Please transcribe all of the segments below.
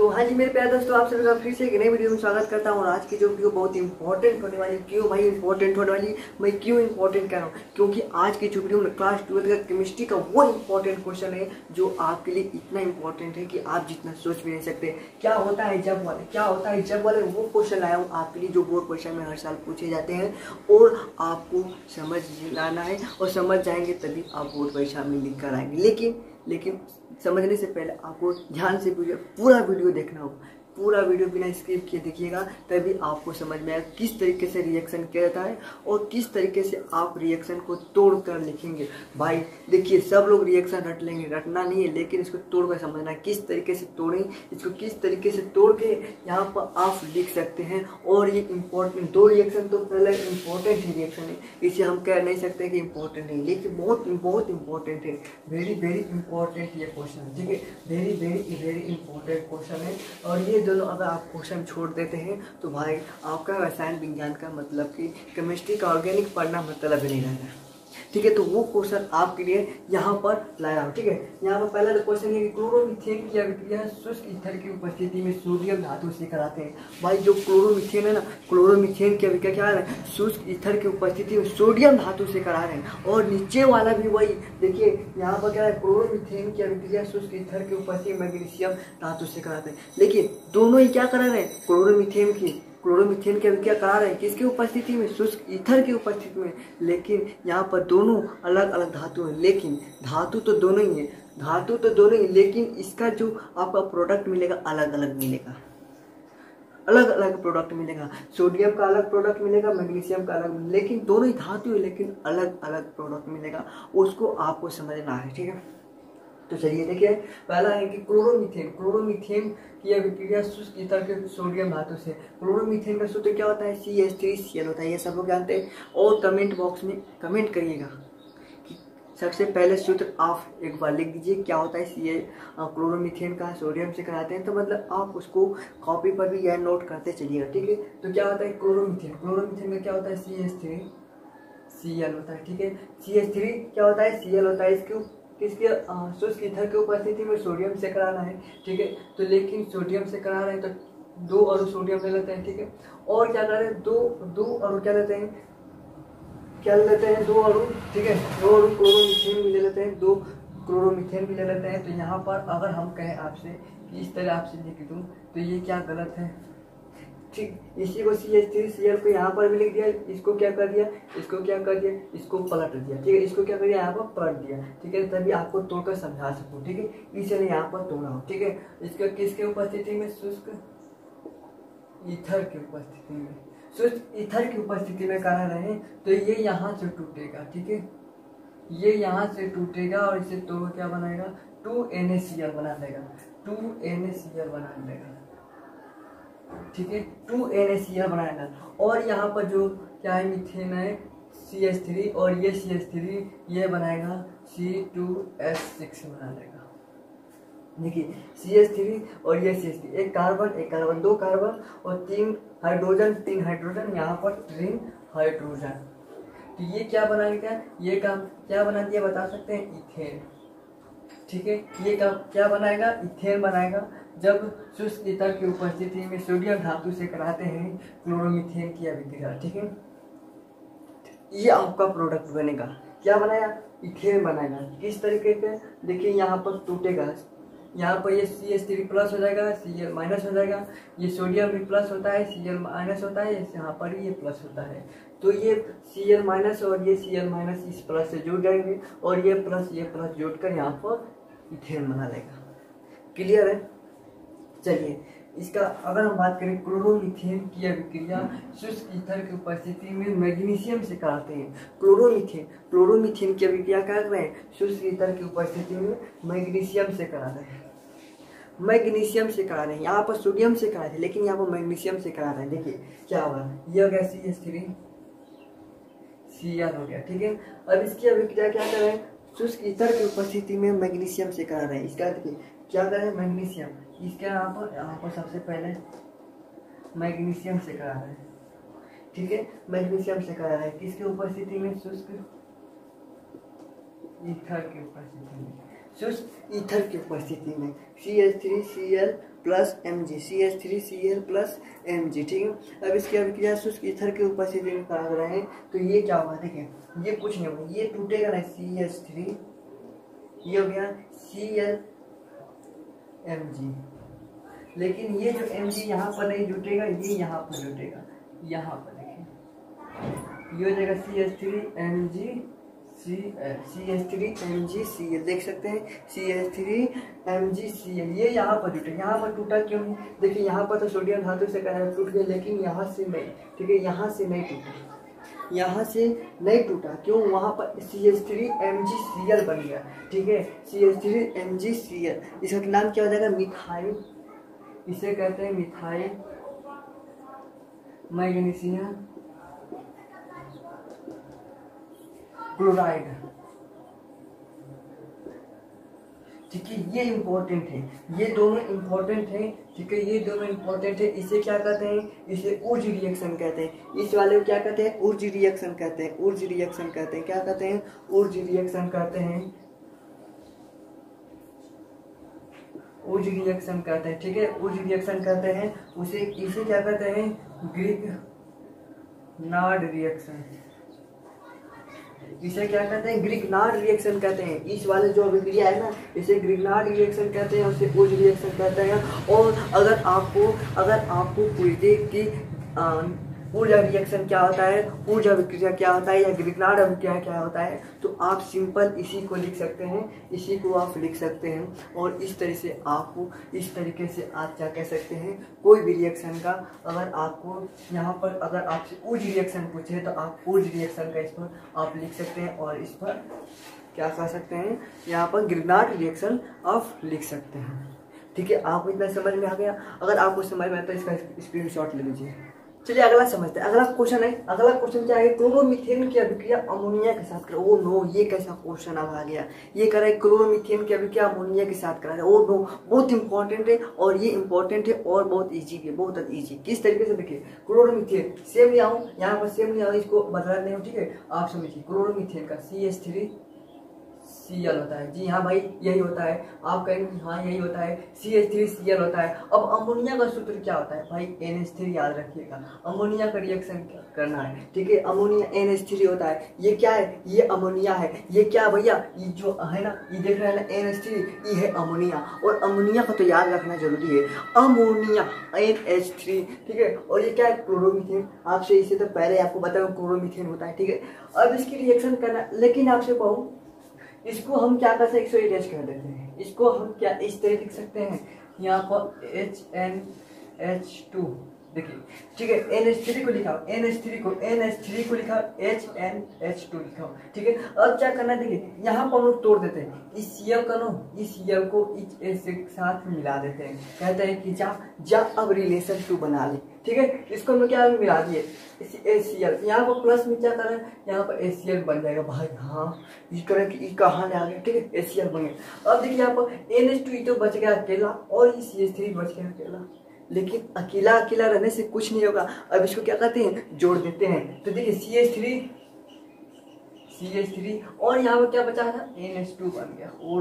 तो हाँ जी मेरे प्यारे दोस्तों, आप सभी का फिर से एक नई वीडियो में स्वागत करता हूँ। और आज की जो वीडियो बहुत इंपॉर्टेंट होने वाली। क्यों भाई इंपॉर्टेंट होने वाली? मैं क्यों इंपॉर्टेंट कह रहा हूँ? क्योंकि आज की जो वीडियो में क्लास 12 का केमिस्ट्री का वो इंपॉर्टेंट क्वेश्चन है जो आपके लिए इतना इंपॉर्टेंट है कि आप जितना सोच भी नहीं सकते। क्या होता है जब वाले, क्या होता है जब वाले, वो क्वेश्चन लाया हूँ आपके लिए जो बोर्ड क्वेश्चन में हर साल पूछे जाते हैं। और आपको समझ लाना है, और समझ जाएंगे तभी आप बोर्ड परीक्षा में लिख कर आएंगे। लेकिन समझने से पहले आपको ध्यान से पूरा वीडियो देखना होगा। पूरा वीडियो बिना स्किप किए देखिएगा, तभी आपको समझ में आएगा किस तरीके से रिएक्शन किया जाता है और किस तरीके से आप रिएक्शन को तोड़कर लिखेंगे। भाई देखिए, सब लोग रिएक्शन रट लेंगे, रटना नहीं है, लेकिन इसको तोड़कर समझना है किस तरीके से तोड़ें, इसको किस तरीके से तोड़ के यहाँ पर आप लिख सकते हैं। और ये इंपॉर्टेंट दो रिएक्शन तो पहले इंपॉर्टेंट ही रिएक्शन है, इसे हम कह नहीं सकते कि इंपॉर्टेंट नहीं, लेकिन बहुत इंपॉर्टेंट है। वेरी इंपॉर्टेंट ये क्वेश्चन है, ठीक है। वेरी इंपॉर्टेंट क्वेश्चन है। और ये दोनों अगर आप क्वेश्चन छोड़ देते हैं तो भाई आपका रसायन विज्ञान का मतलब कि केमिस्ट्री का ऑर्गेनिक पढ़ना मतलब ही नहीं रहता, ठीक है। तो वो क्वेश्चन आपके लिए यहाँ पर लाया हूँ, ठीक है। यहाँ पर पहला क्वेश्चन है कि क्लोरोमीथेन की अभिक्रिया शुष्क ईथर की उपस्थिति में सोडियम धातु से कराते हैं। भाई जो क्लोरोमीथेन है ना, क्लोरोमीथेन की अभिक्रिया क्या है, शुष्क ईथर की उपस्थिति में सोडियम धातु से करा रहे हैं। और नीचे वाला भी वही, देखिए यहाँ पर क्या है, क्लोरोमीथेन की अभिक्रिया शुष्क ईथर की उपस्थिति में मैग्नीशियम धातु से कराते हैं। लेकिन दोनों ही क्या करा रहे हैं, क्लोरोमीथेन की अभिक्रिया करा रहे हैं किसकी उपस्थिति में, शुष्क ईथर की उपस्थिति में। लेकिन यहाँ पर दोनों अलग अलग धातु हैं, लेकिन धातु तो दोनों ही है, लेकिन इसका जो आपका प्रोडक्ट मिलेगा अलग अलग मिलेगा, अलग अलग प्रोडक्ट मिलेगा। सोडियम का अलग प्रोडक्ट मिलेगा, मैग्नीशियम का अलग, लेकिन दोनों ही धातु है, लेकिन अलग अलग प्रोडक्ट मिलेगा। उसको आपको समझना है, ठीक है। तो चलिए देखिए, पहला है कि क्लोरोमीथेन की अभिक्रिया शुष्क ईथर के सोडियम धातु से। क्लोरोमीथेन का सूत्र क्या होता है, CH3Cl होता है, ये सब लोग जानते हैं। और कमेंट बॉक्स में कमेंट करिएगा कि सबसे पहले सूत्र आप एक बार लिख दीजिए क्या होता है। क्लोरोमीथेन का सोडियम से कराते हैं, तो मतलब आप उसको कॉपी पर भी यह नोट करते चलिएगा, ठीक है। तो क्या होता है क्लोरोमीथेन का क्या होता है, CH3Cl होता है, ठीक है। CH3 क्या होता है, Cl होता है। किसके शुष्क ईथर की उपस्थिति में सोडियम से कराना है, ठीक है। तो लेकिन सोडियम से करा रहे हैं तो दो अणु सोडियम ले लेते हैं, ठीक है। और क्या कर रहे हैं, दो अणु क्या लेते हैं, दो अणु, ठीक है। दो अणु क्लोरोमीथेन भी ले लेते हैं, दो क्लोरोमीथेन भी ले लेते हैं। तो यहाँ पर अगर हम कहें आपसे कि इस तरह आपसे लिख दूँ तो ये क्या गलत है, ठीक। इसी को CH3Cl को यहाँ पर भी लिख दिया, इसको क्या कर दिया, इसको पलट दिया, ठीक है। इसको क्या कर दिया, यहाँ पर पलट दिया, ठीक है। तभी आपको तोड़कर समझा सकूँ, ठीक है। इसलिए यहाँ पर तोड़ा हो, ठीक है। इसका किसके उपस्थिति में, शुष्क ईथर की उपस्थिति में करा रहे हैं। तो ये यहाँ से टूटेगा, ठीक है। ये यहाँ से टूटेगा और इसे तोड़ क्या बनाएगा, 2NaCl बना देगा, ठीक है। 2NaCl बनाएगा। और यहाँ पर जो क्या है, मीथेन है CH3, और ये CH3 ये बनाएगा C2H6 बना देगा। देखिए CH3 और ये CH3, एक कार्बन, दो कार्बन और तीन हाइड्रोजन, यहाँ पर तीन हाइड्रोजन। तो ये क्या बनाएगा, ये काम क्या बना दिया बता सकते हैं, इथेन, ठीक है। ये क्या बनाएगा, इथेन बनाएगा। जब शुष्क ईथर की उपस्थिति में सोडियम धातु से कराते हैं क्लोरोमीथेन की अभिक्रिया, ठीक है। ये आपका प्रोडक्ट बनेगा, क्या बनाया, इथेन बनाएगा। किस तरीके से, देखिए यहाँ पर टूटेगा, यहाँ पर ये CH3 प्लस हो जाएगा, Cl माइनस हो जाएगा। ये सोडियम भी प्लस होता है, Cl माइनस होता है, यहाँ पर ये प्लस होता है। तो ये Cl माइनस और ये Cl माइनस इस प्लस से जुड़ जाएंगे, और ये प्लस जोड़कर यहाँ पर इथेन बना लेगा। क्लियर है। चलिए इसका अगर हम बात करें, क्लोरोमीथेन की अभिक्रिया शुष्क ईथर की उपस्थिति में मैग्नीशियम से कराते हैं। क्लोरोमीथेन की अभिक्रिया क्या कर रहे हैं, शुष्क ईथर की उपस्थिति में मैग्नीशियम से करा रहे हैं, यहाँ पर सोडियम से करा रहे हैं, लेकिन यहाँ पर मैग्नीशियम से करा रहे हैं। देखिए क्या होगा, ये हो गया CH3Cl हो गया, ठीक है। अब इसकी अभिक्रिया क्या कर रहे हैं, शुष्क ईथर की उपस्थिति में मैग्नीशियम से करा रहे हैं। इसका देखिए क्या कर रहे हैं, मैग्नीशियम, इसके यहाँ पर सबसे पहले मैग्नीशियम से करा रहे हैं, ठीक है। मैग्नीशियम से करा रहे हैं किसकी उपस्थिति में, शुष्क ईथर की उपस्थिति में, शुष्क ईथर की उपस्थिति में CH3Cl plus Mg, CH3Cl plus Mg, ठीक है। अब इसकी अभिक्रिया शुष्क ईथर के उपस्थिति में करा रहे हैं तो ये क्या होगा, देखिए ये कुछ नहीं होगा, ये टूटेगा ना CH3, ये हो गया ClMg, लेकिन ये जो Mg यहाँ पर नहीं जुटेगा, ये यहाँ पर जुटेगा, यहाँ पर देखिए ये हो जाएगा CH3MgCl, देख सकते हैं CH3MgCl, ये यहाँ पर जुटे, यहाँ पर टूटा क्यों नहीं, देखिए यहाँ पर तो सोडियम धातु से टूट गया, लेकिन यहाँ से नहीं, ठीक है, यहाँ से नहीं टूटा, यहाँ से नहीं टूटा, क्यों, वहाँ पर CH3MgCl बन गया, ठीक है, CH3MgCl, इसका नाम क्या हो जाएगा, मिथाइल, इसे कहते हैं मिथाइल मैग्नीशियम क्लोराइड, ठीक है। ये इंपॉर्टेंट है, ये दोनों इंपॉर्टेंट है, ठीक है, ये दोनों इंपॉर्टेंट है। इसे क्या कहते हैं, इसे ऊर्ज रिएक्शन कहते हैं, इस वाले को क्या कहते हैं, ऊर्ज रिएक्शन कहते हैं, ऊर्ज रिएक्शन कहते हैं, क्या कहते हैं, ऊर्ज रिएक्शन कहते हैं, ऊर्ज रिएक्शन कहते हैं, ठीक है, ऊर्ज रिएक्शन कहते हैं उसे, इसे क्या कहते हैं, ग्रिग्नार्ड रिएक्शन, इसे क्या कहते हैं, ग्रिग्नार्ड रिएक्शन कहते हैं। इस वाले जो अभिक्रिया है ना, इसे ग्रिग्नार्ड रिएक्शन कहते हैं, उसे ऊर्ज रिएक्शन कहते हैं। और अगर आपको पूछे कि ऊर्जा रिएक्शन क्या होता है, ऊर्जा अभिक्रिया क्या होता है, या ग्रिग्नार्ड अभिक्रिया क्या होता है, तो आप सिंपल इसी को लिख सकते हैं, इसी को आप लिख सकते हैं। और इस तरह से आपको, इस तरीके से आप क्या कह सकते हैं, कोई भी रिएक्शन का अगर आपको यहाँ पर अगर आपसे ऊर्ज रिएक्शन पूछे तो आप ऊर्ज रिएक्शन का इस पर आप लिख सकते हैं, और इस पर क्या कह सकते हैं, यहाँ पर ग्रिग्नार्ड रिएक्शन आप लिख सकते हैं, ठीक है। आपको इतना समझ में आ गया, अगर आपको समझ में आता है इसका स्क्रीनशॉट ले लीजिए। चलिए अगला समझते हैं, अगला क्वेश्चन है, अगला क्वेश्चन क्या है, क्लोरोमीथेन की अभिक्रिया अमोनिया के साथ करा। ओ नो, ये कैसा क्वेश्चन अब आ गया, ये कह रहा है क्लोरोमीथेन की अभिक्रिया अमोनिया के साथ करा है। ओ नो, बहुत इंपॉर्टेंट है, और ये इंपॉर्टेंट है और बहुत इजी है, बहुत इजी। किस तरीके से, देखिए क्लोरोमीथेन सेम ले आऊँ, यहाँ पर सेम ले आऊँ, इसको बदला नहीं हो, ठीक है। आप समझिए क्लोरोमीथेन का CH3Cl होता है, जी हाँ भाई यही होता है, आप कहेंगे हाँ यही होता है, CH3Cl होता है। अब अमोनिया का सूत्र क्या होता है भाई, NH3, याद रखिएगा, अमोनिया का रिएक्शन करना है, ठीक है। अमोनिया NH3 होता है, ये क्या है, ये अमोनिया है, ये क्या भैया, ये जो है ना, ये देख रहे हैं ना NH3, ये है अमोनिया, और अमोनिया को तो याद रखना जरूरी है, अमोनिया NH3, ठीक है। और ये क्या है, क्लोरोमीथेन, आपसे इसे तो पहले आपको बताया क्लोरोमीथेन होता है, ठीक है। अब इसकी रिएक्शन करना, लेकिन आपसे कहूँ इसको हम क्या कर सकते हैं, इसको इरेज कर देते हैं, इसको हम क्या इस तरह लिख सकते हैं, यहाँ पर HNH2, देखिए ठीक है, NH3 को लिखा, NH3 को लिखा, HNH2 लिखा, ठीक है। अब क्या करना है, देखिए यहाँ पर हम लोग तोड़ देते हैं, इस Cl का नो, इस Cl को इस H के साथ मिला देते हैं, कहते हैं कि जा अब रिलेशन 2 बना ले, ठीक है। इसको हम क्या मिला दिए, HCl, यहाँ पर प्लस में क्या करें, यहाँ पर HCl बन जाएगा भाई, हाँ ये करें कि कहाँ ले आ गया, ठीक है, HCl बन गया। अब देखिए यहाँ पर NH2 तो बच गया अकेला, और ये CH3 बच गया अकेला, लेकिन अकेला रहने से कुछ नहीं होगा। अब इसको क्या कहते हैं, जोड़ देते हैं, तो देखिए CH3 और यहाँ पर क्या बचा था, NH2 बन गया, और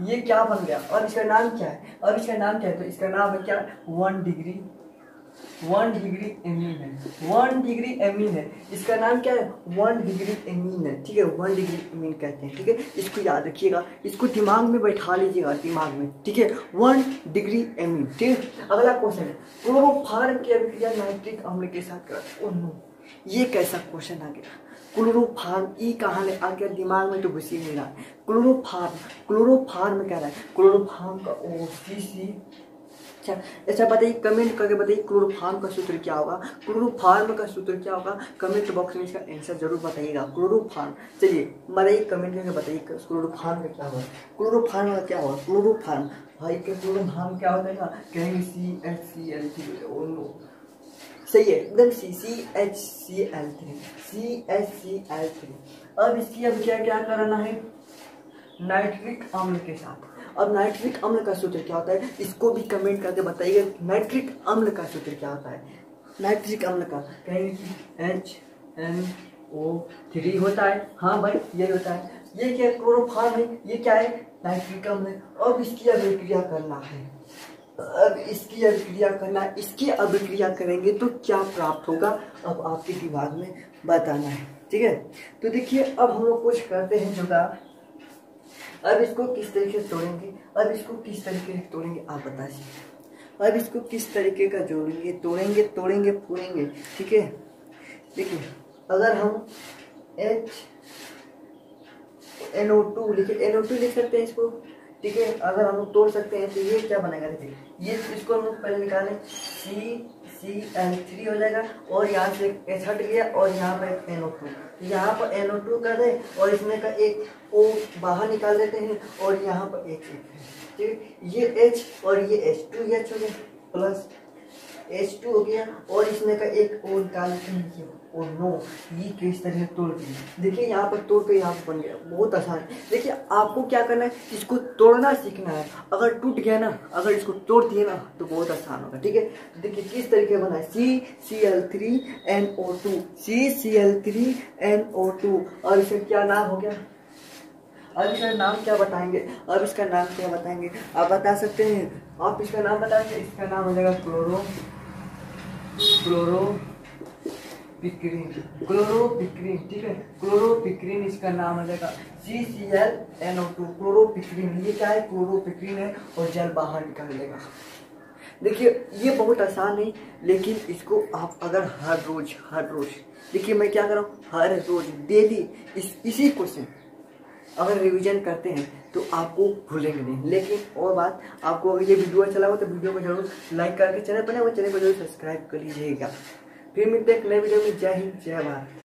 ये क्या बन गया, और इसका नाम क्या है, तो इसका नाम है क्या, 1 डिग्री एमीन है, 1 डिग्री एमीन है, इसका नाम क्या है, 1 डिग्री एमीन है, ठीक है, 1 डिग्री एमीन कहते हैं, ठीक है। इसको याद रखिएगा, इसको दिमाग में बैठा लीजिएगा, दिमाग में, ठीक है, 1 डिग्री एमीन, ठीक है। अगला क्वेश्चन है, क्लोरोफॉर्म की अभिक्रिया नाइट्रिक अम्ल के साथ कर। ओह नो, ये कैसा क्वेश्चन आ गया, क्लोरोफॉर्म, ई कहाँ ले आ गया, दिमाग में तो घुस ही नहीं रहा। क्लोरोफॉर्म कह रहा है, क्लोरोफॉर्म का OCC, अच्छा बताइए, कमेंट करके बताइए क्लोरोफॉर्म का सूत्र क्या होगा, कमेंट बॉक्स में इसका आंसर जरूर बताइएगा। क्लोरोफॉर्म, चलिए बताइए, कमेंट करके बताइए क्लोरोफॉर्म का क्या होगा, क्लोरोफॉर्म भाई क्लोरोफॉर्म क्या होता है ना, कहेंगे CHCl3, सही है एकदम, CHCl3। अब इसकी अब क्या करना है, नाइट्रिक अम्ल के साथ। अब नाइट्रिक अम्ल का सूत्र क्या होता है, इसको भी कमेंट करके बताइए, नाइट्रिक अम्ल का सूत्र क्या होता है, नाइट्रिक अम्ल का कहेंगे कि HNO3 होता है, हाँ भाई ये होता है। ये क्या क्लोरोफॉर्म है, ये क्या है, नाइट्रिक अम्ल है। अब इसकी अभिक्रिया करना है, अब इसकी अभिक्रिया करना, इसकी अभिक्रिया करेंगे तो क्या प्राप्त होगा, अब आपके दिमाग में बताना है। ठीक है, तो देखिए अब हम लोग कुछ करते हैं जुगाड़। अब इसको किस तरीके से तोड़ेंगे, अब इसको किस तरीके से तोड़ेंगे आप बताइए। अब इसको किस तरीके का जोड़ेंगे, तोड़ेंगे, तोड़ेंगे, फोड़ेंगे। ठीक है, देखिए अगर हम NO2 लिखे, NO2 लिख सकते हैं इसको। ठीक है, अगर हम लोग तोड़ सकते हैं तो ये क्या बनेगा, देखिए ये इसको हम लोग पहले निकालें, CCl3 हो जाएगा और यहाँ से H हट गया और यहाँ पर एक NO2, यहाँ पर NO2 कर दे और इसमें का एक O बाहर निकाल देते हैं और यहाँ पर एक है। ठीक है, ये H और ये H2H हो गया प्लस H2 हो गया और इसमें का एक O निकाल देते हैं और नो, ये किस तरह से तोड़ दिए। देखिए यहाँ पर तोड़ के यहाँ पर बन गया, बहुत आसान है। देखिए आपको क्या करना है, इसको तोड़ना सीखना है। अगर टूट गया ना, अगर इसको तोड़ दिए ना तो बहुत आसान होगा। ठीक है, देखिए किस तरीके बना है, CCl3NO2, CCl3NO2। और इसका क्या नाम हो गया, अब इसका नाम क्या बताएंगे, अब इसका नाम क्या बताएंगे आप बता सकते हैं, आप इसका नाम बताएंगे। इसका नाम हो जाएगा क्लोरोपिक्रीन। ठीक है, क्लोरोपिक्रीन इसका नाम हो जाएगा, CClNO2 क्लोरोपिक्रीन। ये क्या है, क्लोरोपिक्रीन है और जल बाहर निकाल देगा। देखिए ये बहुत आसान है, लेकिन इसको आप अगर हर रोज देखिए मैं क्या कर रहा हूँ, हर रोज डेली इसी क्वेश्चन अगर रिवीजन करते हैं तो आपको भूलेंगे नहीं। लेकिन और बात, आपको अगर ये वीडियो अच्छा लगा तो वीडियो को जरूर लाइक करके चैनल बने हुए चैनल को जरूर सब्सक्राइब कर लीजिएगा। फिर मिलते हैं एक नए वीडियो में। जय हिंद, जय भारत।